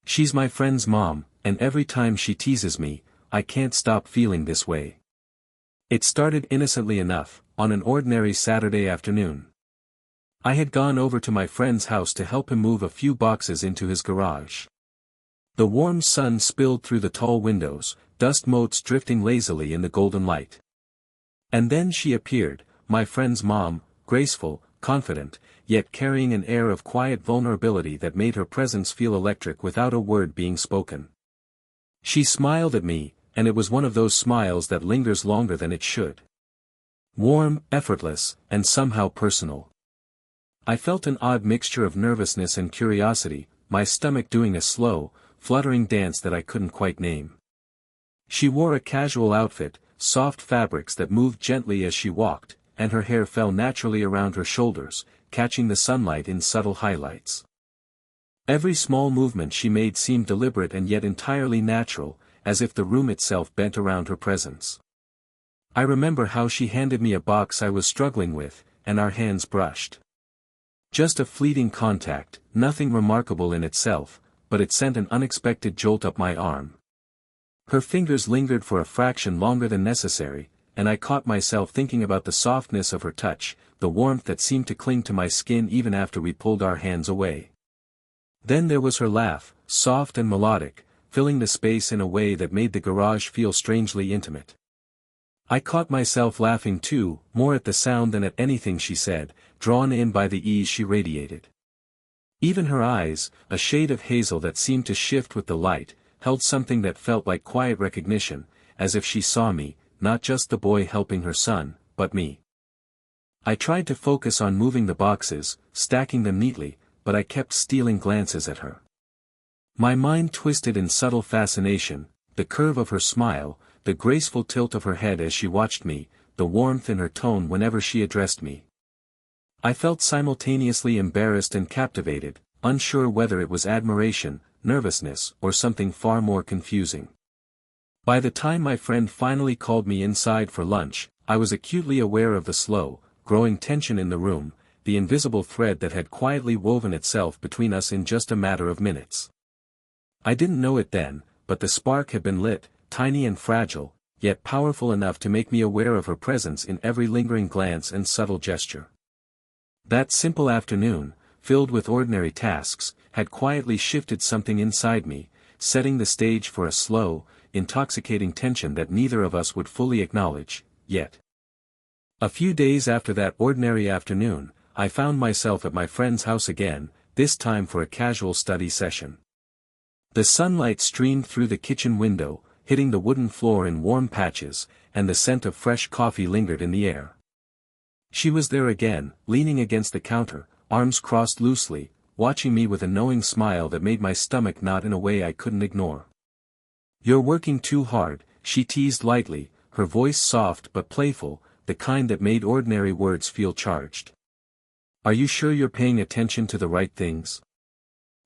She's my friend's mom, and every time she teases me, I can't stop feeling this way. It started innocently enough, on an ordinary Saturday afternoon. I had gone over to my friend's house to help him move a few boxes into his garage. The warm sun spilled through the tall windows, dust motes drifting lazily in the golden light. And then she appeared, my friend's mom, graceful, confident, yet carrying an air of quiet vulnerability that made her presence feel electric without a word being spoken. She smiled at me, and it was one of those smiles that lingers longer than it should. Warm, effortless, and somehow personal. I felt an odd mixture of nervousness and curiosity, my stomach doing a slow, fluttering dance that I couldn't quite name. She wore a casual outfit, soft fabrics that moved gently as she walked, and her hair fell naturally around her shoulders, catching the sunlight in subtle highlights. Every small movement she made seemed deliberate and yet entirely natural, as if the room itself bent around her presence. I remember how she handed me a box I was struggling with, and our hands brushed. Just a fleeting contact, nothing remarkable in itself, but it sent an unexpected jolt up my arm. Her fingers lingered for a fraction longer than necessary, and I caught myself thinking about the softness of her touch, the warmth that seemed to cling to my skin even after we pulled our hands away. Then there was her laugh, soft and melodic, filling the space in a way that made the garage feel strangely intimate. I caught myself laughing too, more at the sound than at anything she said, drawn in by the ease she radiated. Even her eyes, a shade of hazel that seemed to shift with the light, held something that felt like quiet recognition, as if she saw me, not just the boy helping her son, but me. I tried to focus on moving the boxes, stacking them neatly, but I kept stealing glances at her. My mind twisted in subtle fascination, the curve of her smile, the graceful tilt of her head as she watched me, the warmth in her tone whenever she addressed me. I felt simultaneously embarrassed and captivated, unsure whether it was admiration, nervousness, or something far more confusing. By the time my friend finally called me inside for lunch, I was acutely aware of the slow, growing tension in the room, the invisible thread that had quietly woven itself between us in just a matter of minutes. I didn't know it then, but the spark had been lit, tiny and fragile, yet powerful enough to make me aware of her presence in every lingering glance and subtle gesture. That simple afternoon, filled with ordinary tasks, had quietly shifted something inside me, setting the stage for a slow, intoxicating tension that neither of us would fully acknowledge, yet. A few days after that ordinary afternoon, I found myself at my friend's house again, this time for a casual study session. The sunlight streamed through the kitchen window, hitting the wooden floor in warm patches, and the scent of fresh coffee lingered in the air. She was there again, leaning against the counter, arms crossed loosely, watching me with a knowing smile that made my stomach knot in a way I couldn't ignore. "You're working too hard," she teased lightly, her voice soft but playful, the kind that made ordinary words feel charged. "Are you sure you're paying attention to the right things?"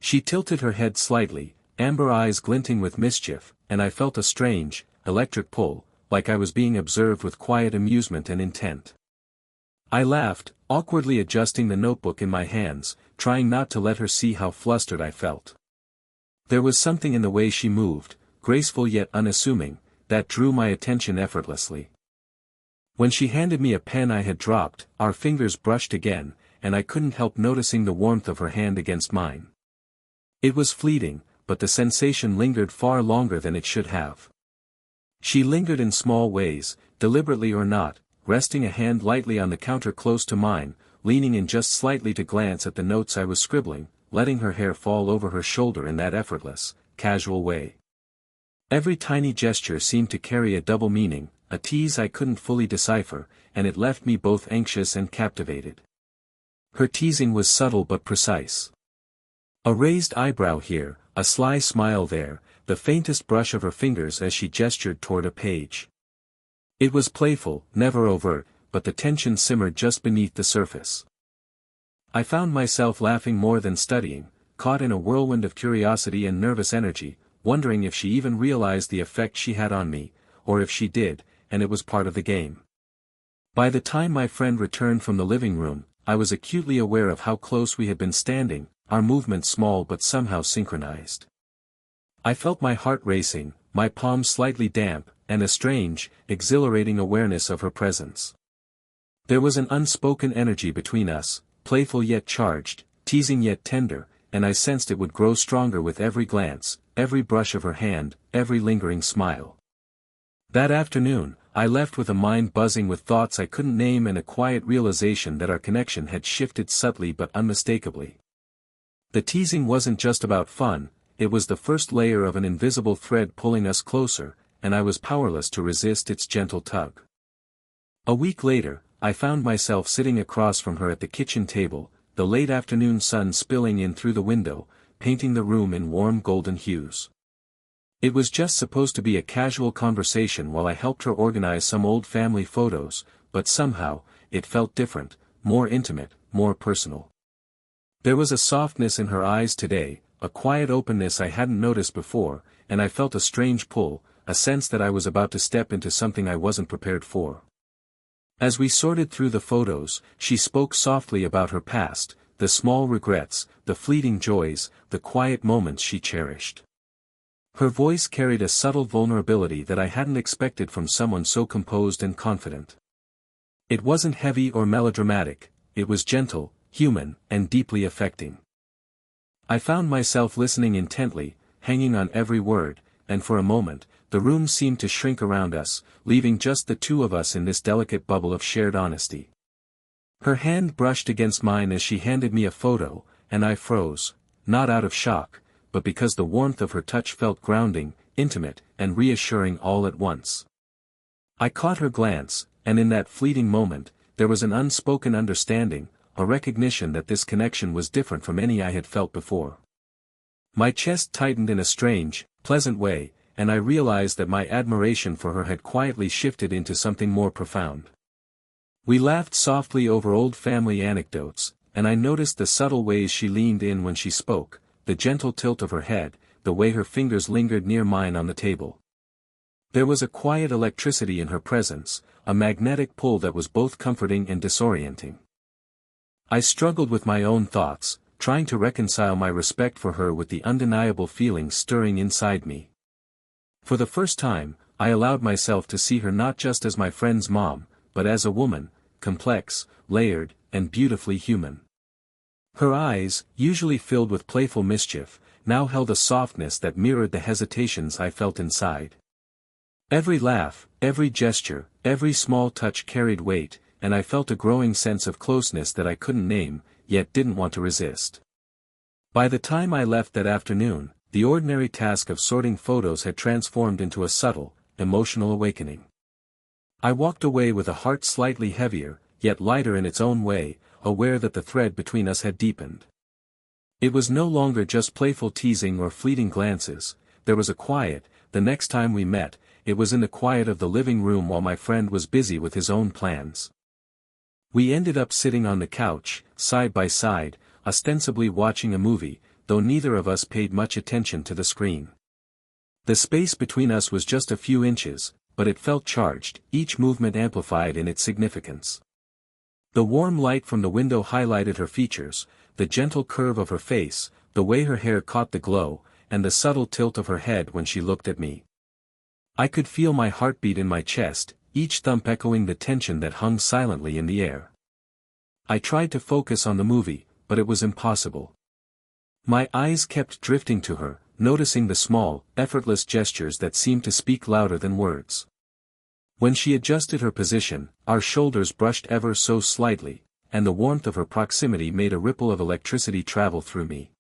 She tilted her head slightly, amber eyes glinting with mischief, and I felt a strange, electric pull, like I was being observed with quiet amusement and intent. I laughed, awkwardly adjusting the notebook in my hands, trying not to let her see how flustered I felt. There was something in the way she moved, graceful yet unassuming, that drew my attention effortlessly. When she handed me a pen I had dropped, our fingers brushed again, and I couldn't help noticing the warmth of her hand against mine. It was fleeting, but the sensation lingered far longer than it should have. She lingered in small ways, deliberately or not, resting a hand lightly on the counter close to mine, leaning in just slightly to glance at the notes I was scribbling, letting her hair fall over her shoulder in that effortless, casual way. Every tiny gesture seemed to carry a double meaning, a tease I couldn't fully decipher, and it left me both anxious and captivated. Her teasing was subtle but precise. A raised eyebrow here, a sly smile there, the faintest brush of her fingers as she gestured toward a page. It was playful, never overt, but the tension simmered just beneath the surface. I found myself laughing more than studying, caught in a whirlwind of curiosity and nervous energy, wondering if she even realized the effect she had on me, or if she did, and it was part of the game. By the time my friend returned from the living room, I was acutely aware of how close we had been standing, our movements small but somehow synchronized. I felt my heart racing, my palms slightly damp, and a strange, exhilarating awareness of her presence. There was an unspoken energy between us, playful yet charged, teasing yet tender, and I sensed it would grow stronger with every glance, every brush of her hand, every lingering smile. That afternoon, I left with a mind buzzing with thoughts I couldn't name and a quiet realization that our connection had shifted subtly but unmistakably. The teasing wasn't just about fun, it was the first layer of an invisible thread pulling us closer, and I was powerless to resist its gentle tug. A week later, I found myself sitting across from her at the kitchen table, the late afternoon sun spilling in through the window, painting the room in warm golden hues. It was just supposed to be a casual conversation while I helped her organize some old family photos, but somehow, it felt different, more intimate, more personal. There was a softness in her eyes today, a quiet openness I hadn't noticed before, and I felt a strange pull, a sense that I was about to step into something I wasn't prepared for. As we sorted through the photos, she spoke softly about her past, the small regrets, the fleeting joys, the quiet moments she cherished. Her voice carried a subtle vulnerability that I hadn't expected from someone so composed and confident. It wasn't heavy or melodramatic, it was gentle, human, and deeply affecting. I found myself listening intently, hanging on every word, and for a moment, the room seemed to shrink around us, leaving just the two of us in this delicate bubble of shared honesty. Her hand brushed against mine as she handed me a photo, and I froze, not out of shock, but because the warmth of her touch felt grounding, intimate, and reassuring all at once. I caught her glance, and in that fleeting moment, there was an unspoken understanding, a recognition that this connection was different from any I had felt before. My chest tightened in a strange, pleasant way, and I realized that my admiration for her had quietly shifted into something more profound. We laughed softly over old family anecdotes, and I noticed the subtle ways she leaned in when she spoke, the gentle tilt of her head, the way her fingers lingered near mine on the table. There was a quiet electricity in her presence, a magnetic pull that was both comforting and disorienting. I struggled with my own thoughts, trying to reconcile my respect for her with the undeniable feelings stirring inside me. For the first time, I allowed myself to see her not just as my friend's mom, but as a woman, complex, layered, and beautifully human. Her eyes, usually filled with playful mischief, now held a softness that mirrored the hesitations I felt inside. Every laugh, every gesture, every small touch carried weight, and I felt a growing sense of closeness that I couldn't name, yet didn't want to resist. By the time I left that afternoon, the ordinary task of sorting photos had transformed into a subtle, emotional awakening. I walked away with a heart slightly heavier, yet lighter in its own way, aware that the thread between us had deepened. It was no longer just playful teasing or fleeting glances, there was a quiet. The next time we met, it was in the quiet of the living room while my friend was busy with his own plans. We ended up sitting on the couch, side by side, ostensibly watching a movie, though neither of us paid much attention to the screen. The space between us was just a few inches, but it felt charged, each movement amplified in its significance. The warm light from the window highlighted her features, the gentle curve of her face, the way her hair caught the glow, and the subtle tilt of her head when she looked at me. I could feel my heartbeat in my chest, each thump echoing the tension that hung silently in the air. I tried to focus on the movie, but it was impossible. My eyes kept drifting to her, noticing the small, effortless gestures that seemed to speak louder than words. When she adjusted her position, our shoulders brushed ever so slightly, and the warmth of her proximity made a ripple of electricity travel through me.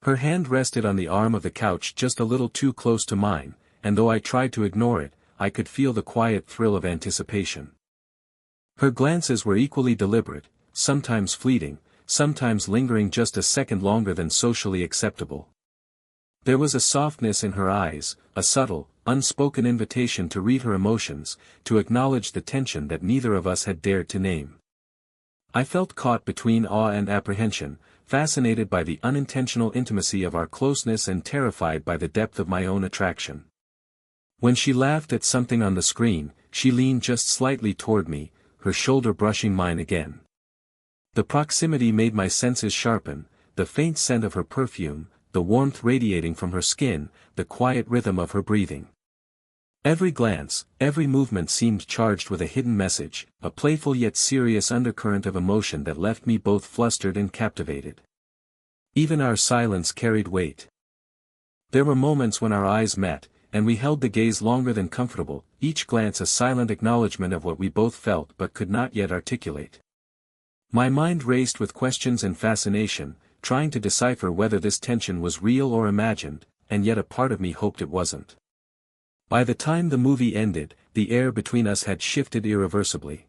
Her hand rested on the arm of the couch just a little too close to mine, and though I tried to ignore it, I could feel the quiet thrill of anticipation. Her glances were equally deliberate, sometimes fleeting, sometimes lingering just a second longer than socially acceptable. There was a softness in her eyes, a subtle, unspoken invitation to read her emotions, to acknowledge the tension that neither of us had dared to name. I felt caught between awe and apprehension, fascinated by the unintentional intimacy of our closeness and terrified by the depth of my own attraction. When she laughed at something on the screen, she leaned just slightly toward me, her shoulder brushing mine again. The proximity made my senses sharpen, the faint scent of her perfume, the warmth radiating from her skin, the quiet rhythm of her breathing. Every glance, every movement seemed charged with a hidden message, a playful yet serious undercurrent of emotion that left me both flustered and captivated. Even our silence carried weight. There were moments when our eyes met, and we held the gaze longer than comfortable, each glance a silent acknowledgement of what we both felt but could not yet articulate. My mind raced with questions and fascination, trying to decipher whether this tension was real or imagined, and yet a part of me hoped it wasn't. By the time the movie ended, the air between us had shifted irreversibly.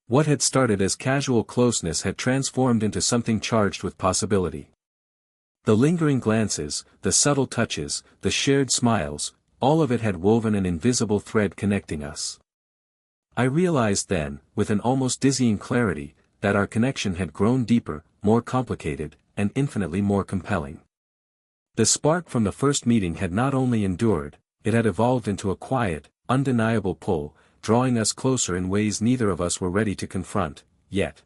What had started as casual closeness had transformed into something charged with possibility. The lingering glances, the subtle touches, the shared smiles, all of it had woven an invisible thread connecting us. I realized then, with an almost dizzying clarity, that our connection had grown deeper, more complicated, and infinitely more compelling. The spark from the first meeting had not only endured, it had evolved into a quiet, undeniable pull, drawing us closer in ways neither of us were ready to confront, yet.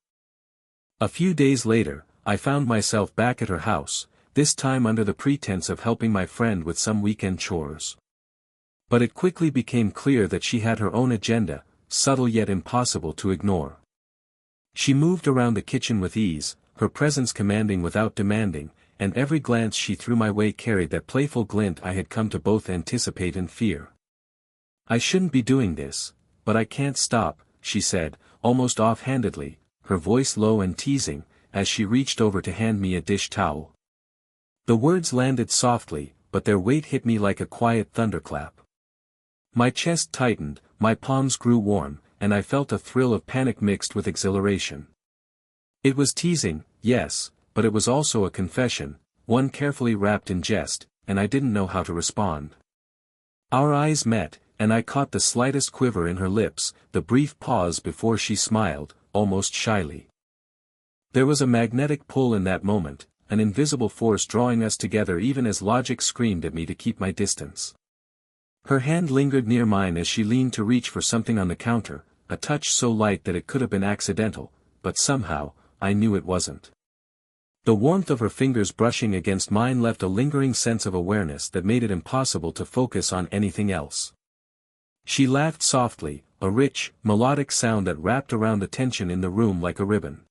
A few days later, I found myself back at her house, this time under the pretense of helping my friend with some weekend chores. But it quickly became clear that she had her own agenda, subtle yet impossible to ignore. She moved around the kitchen with ease, her presence commanding without demanding, and every glance she threw my way carried that playful glint I had come to both anticipate and fear. "I shouldn't be doing this, but I can't stop," she said, almost offhandedly, her voice low and teasing, as she reached over to hand me a dish towel. The words landed softly, but their weight hit me like a quiet thunderclap. My chest tightened, my palms grew warm, and I felt a thrill of panic mixed with exhilaration. It was teasing, yes, but it was also a confession, one carefully wrapped in jest, and I didn't know how to respond. Our eyes met, and I caught the slightest quiver in her lips, the brief pause before she smiled, almost shyly. There was a magnetic pull in that moment, an invisible force drawing us together even as logic screamed at me to keep my distance. Her hand lingered near mine as she leaned to reach for something on the counter, a touch so light that it could have been accidental, but somehow, I knew it wasn't. The warmth of her fingers brushing against mine left a lingering sense of awareness that made it impossible to focus on anything else. She laughed softly, a rich, melodic sound that wrapped around the tension in the room like a ribbon.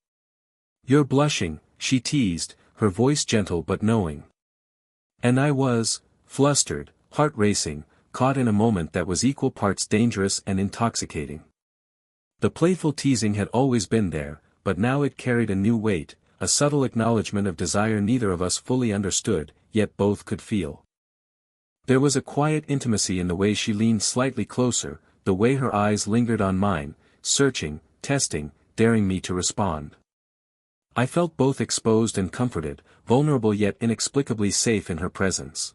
"You're blushing," she teased, her voice gentle but knowing. And I was, flustered, heart racing, caught in a moment that was equal parts dangerous and intoxicating. The playful teasing had always been there, but now it carried a new weight, a subtle acknowledgement of desire neither of us fully understood, yet both could feel. There was a quiet intimacy in the way she leaned slightly closer, the way her eyes lingered on mine, searching, testing, daring me to respond. I felt both exposed and comforted, vulnerable yet inexplicably safe in her presence.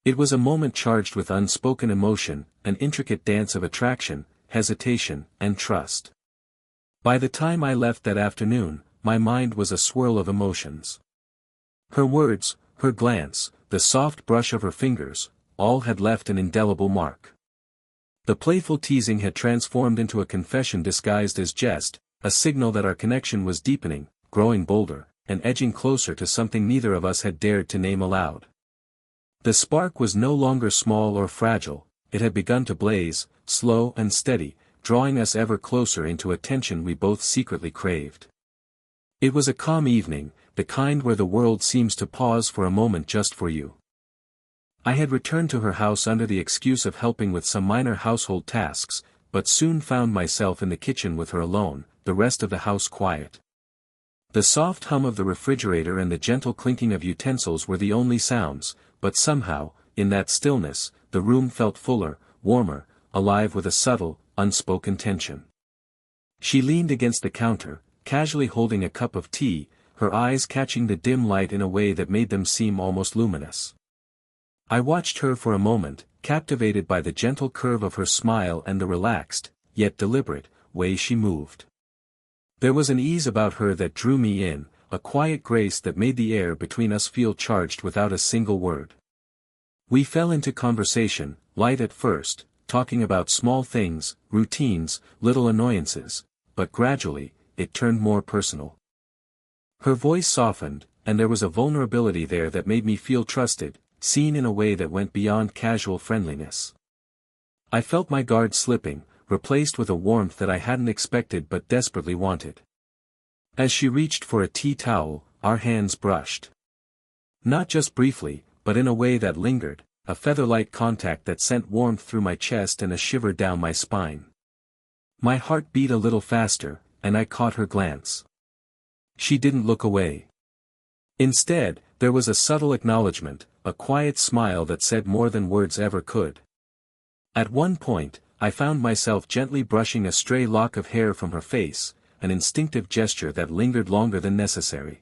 It was a moment charged with unspoken emotion, an intricate dance of attraction, hesitation, and trust. By the time I left that afternoon, my mind was a swirl of emotions. Her words, her glance, the soft brush of her fingers, all had left an indelible mark. The playful teasing had transformed into a confession disguised as jest, a signal that our connection was deepening, growing bolder, and edging closer to something neither of us had dared to name aloud. The spark was no longer small or fragile, it had begun to blaze, slow and steady, drawing us ever closer into a tension we both secretly craved. It was a calm evening, the kind where the world seems to pause for a moment just for you. I had returned to her house under the excuse of helping with some minor household tasks, but soon found myself in the kitchen with her alone, the rest of the house quiet. The soft hum of the refrigerator and the gentle clinking of utensils were the only sounds, but somehow, in that stillness, the room felt fuller, warmer, alive with a subtle, unspoken tension. She leaned against the counter, casually holding a cup of tea, her eyes catching the dim light in a way that made them seem almost luminous. I watched her for a moment, captivated by the gentle curve of her smile and the relaxed, yet deliberate, way she moved. There was an ease about her that drew me in, a quiet grace that made the air between us feel charged without a single word. We fell into conversation, light at first, talking about small things, routines, little annoyances, but gradually, it turned more personal. Her voice softened, and there was a vulnerability there that made me feel trusted, seen in a way that went beyond casual friendliness. I felt my guard slipping, replaced with a warmth that I hadn't expected but desperately wanted. As she reached for a tea towel, our hands brushed. Not just briefly, but in a way that lingered, a feather-light contact that sent warmth through my chest and a shiver down my spine. My heart beat a little faster, and I caught her glance. She didn't look away. Instead, there was a subtle acknowledgement, a quiet smile that said more than words ever could. At one point, I found myself gently brushing a stray lock of hair from her face, an instinctive gesture that lingered longer than necessary.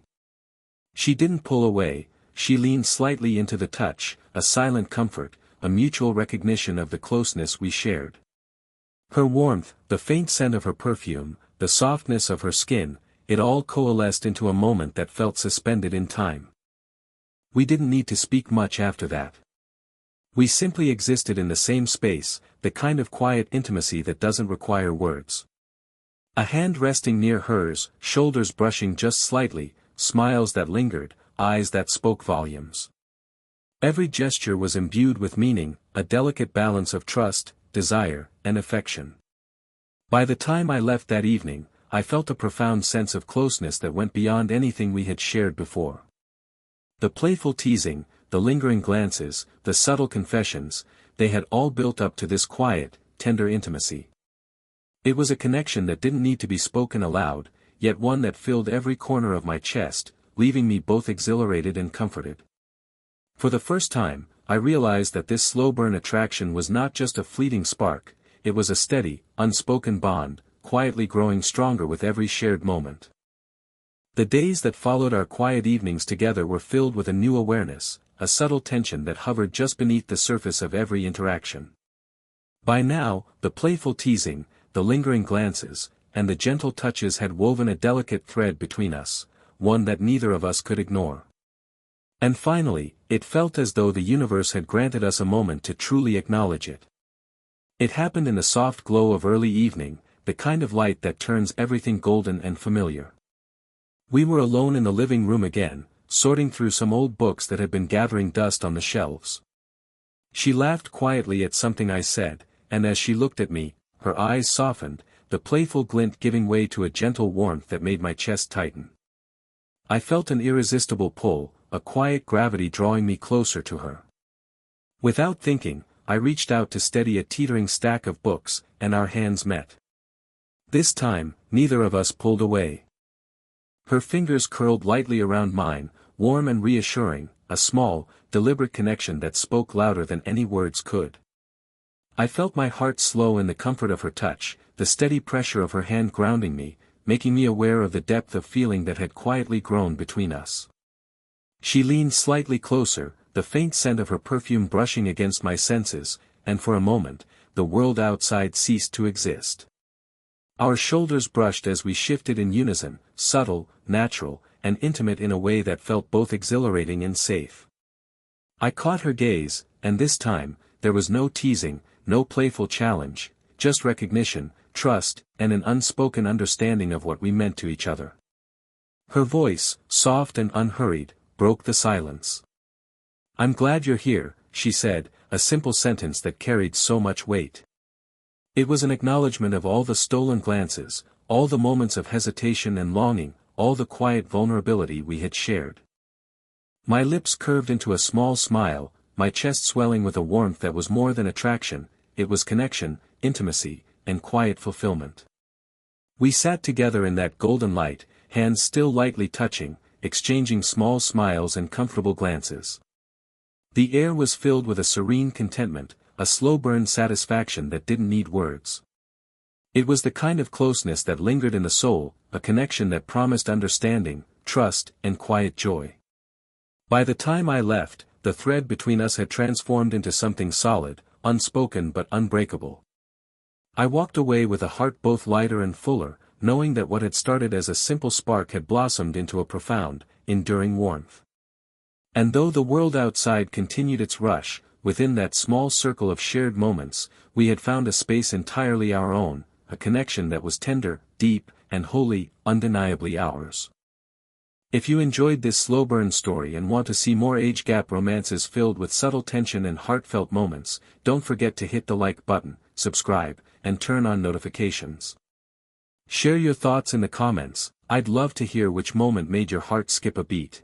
She didn't pull away, she leaned slightly into the touch, a silent comfort, a mutual recognition of the closeness we shared. Her warmth, the faint scent of her perfume, the softness of her skin, it all coalesced into a moment that felt suspended in time. We didn't need to speak much after that. We simply existed in the same space, the kind of quiet intimacy that doesn't require words. A hand resting near hers, shoulders brushing just slightly, smiles that lingered, eyes that spoke volumes. Every gesture was imbued with meaning, a delicate balance of trust, desire, and affection. By the time I left that evening, I felt a profound sense of closeness that went beyond anything we had shared before. The playful teasing, the lingering glances, the subtle confessions, they had all built up to this quiet, tender intimacy. It was a connection that didn't need to be spoken aloud, yet one that filled every corner of my chest, leaving me both exhilarated and comforted. For the first time, I realized that this slow-burn attraction was not just a fleeting spark, it was a steady, unspoken bond, quietly growing stronger with every shared moment. The days that followed our quiet evenings together were filled with a new awareness, a subtle tension that hovered just beneath the surface of every interaction. By now, the playful teasing, the lingering glances, and the gentle touches had woven a delicate thread between us, one that neither of us could ignore. And finally, it felt as though the universe had granted us a moment to truly acknowledge it. It happened in the soft glow of early evening, the kind of light that turns everything golden and familiar. We were alone in the living room again, sorting through some old books that had been gathering dust on the shelves. She laughed quietly at something I said, and as she looked at me, her eyes softened, the playful glint giving way to a gentle warmth that made my chest tighten. I felt an irresistible pull, a quiet gravity drawing me closer to her. Without thinking, I reached out to steady a teetering stack of books, and our hands met. This time, neither of us pulled away. Her fingers curled lightly around mine, warm and reassuring, a small, deliberate connection that spoke louder than any words could. I felt my heart slow in the comfort of her touch, the steady pressure of her hand grounding me, making me aware of the depth of feeling that had quietly grown between us. She leaned slightly closer, the faint scent of her perfume brushing against my senses, and for a moment, the world outside ceased to exist. Our shoulders brushed as we shifted in unison, subtle, natural, and intimate in a way that felt both exhilarating and safe. I caught her gaze, and this time, there was no teasing, no playful challenge, just recognition, trust, and an unspoken understanding of what we meant to each other. Her voice, soft and unhurried, broke the silence. "I'm glad you're here," she said, a simple sentence that carried so much weight. It was an acknowledgement of all the stolen glances, all the moments of hesitation and longing, all the quiet vulnerability we had shared. My lips curved into a small smile, my chest swelling with a warmth that was more than attraction, it was connection, intimacy, and quiet fulfillment. We sat together in that golden light, hands still lightly touching, exchanging small smiles and comfortable glances. The air was filled with a serene contentment, a slow-burn satisfaction that didn't need words. It was the kind of closeness that lingered in the soul, a connection that promised understanding, trust, and quiet joy. By the time I left, the thread between us had transformed into something solid, unspoken but unbreakable. I walked away with a heart both lighter and fuller, knowing that what had started as a simple spark had blossomed into a profound, enduring warmth. And though the world outside continued its rush, within that small circle of shared moments, we had found a space entirely our own, a connection that was tender, deep, and wholly, undeniably ours. If you enjoyed this slow burn story and want to see more age gap romances filled with subtle tension and heartfelt moments, don't forget to hit the like button, subscribe, and turn on notifications. Share your thoughts in the comments. I'd love to hear which moment made your heart skip a beat.